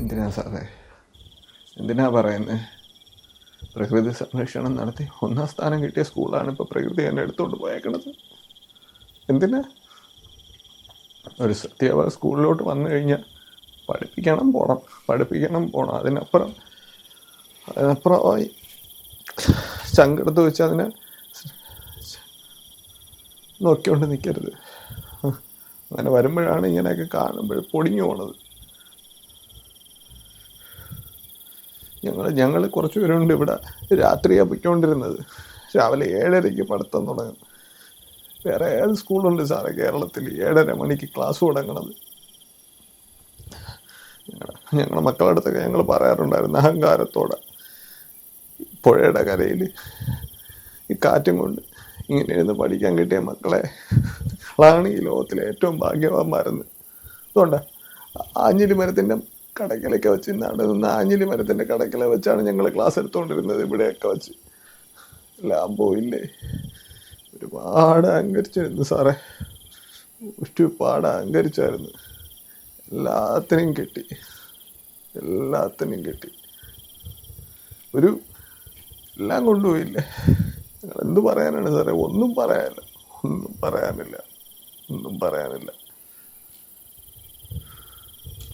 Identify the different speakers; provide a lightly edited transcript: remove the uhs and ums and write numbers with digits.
Speaker 1: എന്തിനാ സാറേ, എന്തിനാ പറയുന്നത്? പ്രകൃതി സംരക്ഷണം നടത്തി 1ാം സ്ഥാനം കിട്ടിയ സ്കൂളാണ് ഇപ്പോൾ പ്രകൃതി എന്നെ എടുത്തുകൊണ്ട് പോയേക്കണത്. എന്തിനാ? ഒരു സത്യവ സ്കൂളിലോട്ട് വന്നു കഴിഞ്ഞാൽ പഠിപ്പിക്കണം പോണം. അതിനപ്പുറമായി ചങ്കെടുത്ത് വെച്ച് അതിനെ നോക്കിക്കൊണ്ട് നിൽക്കരുത്. അങ്ങനെ വരുമ്പോഴാണ് ഇങ്ങനെയൊക്കെ കാണുമ്പോൾ പൊടിഞ്ഞു പോണത്. ഞങ്ങൾ കുറച്ച് പേരുണ്ട് ഇവിടെ. രാത്രിയാണ് പൊയ്ക്കൊണ്ടിരുന്നത്. രാവിലെ 7:30 പഠിത്തം തുടങ്ങും. വേറെ ഏത് സ്കൂളുണ്ട് സാറേ കേരളത്തിൽ 7:30 മണിക്ക് ക്ലാസ് തുടങ്ങണത്? ഞങ്ങളുടെ മക്കളുടെ അടുത്തൊക്കെ ഞങ്ങൾ പറയാറുണ്ടായിരുന്നു അഹങ്കാരത്തോടെ, പുഴയുടെ കരയിൽ ഈ കാറ്റും കൊണ്ട് ഇങ്ങനെ ഇരുന്ന് പഠിക്കാൻ കിട്ടിയ മക്കളാണ് ഈ ലോകത്തിലെ ഏറ്റവും ഭാഗ്യവാന്മാരെന്ന്. അതുകൊണ്ട് ആഞ്ഞിലി മരത്തിൻ്റെ കടക്കിലൊക്കെ വെച്ച് നടന്ന ആഞ്ഞിലി മരത്തിൻ്റെ കടക്കില വെച്ചാണ് ഞങ്ങൾ ക്ലാസ് എടുത്തുകൊണ്ടിരുന്നത്. ഇവിടെയൊക്കെ വെച്ച് ലാഭമില്ലേ. ഒരുപാട് അഹങ്കരിച്ചായിരുന്നു സാറേ, ഒരുപാട് അഹങ്കരിച്ചായിരുന്നു. എല്ലാത്തിനും കിട്ടി. എല്ലാം കൊണ്ടുപോയില്ലേ. എന്ത് പറയാനാണ് സാറേ? ഒന്നും പറയാനില്ല.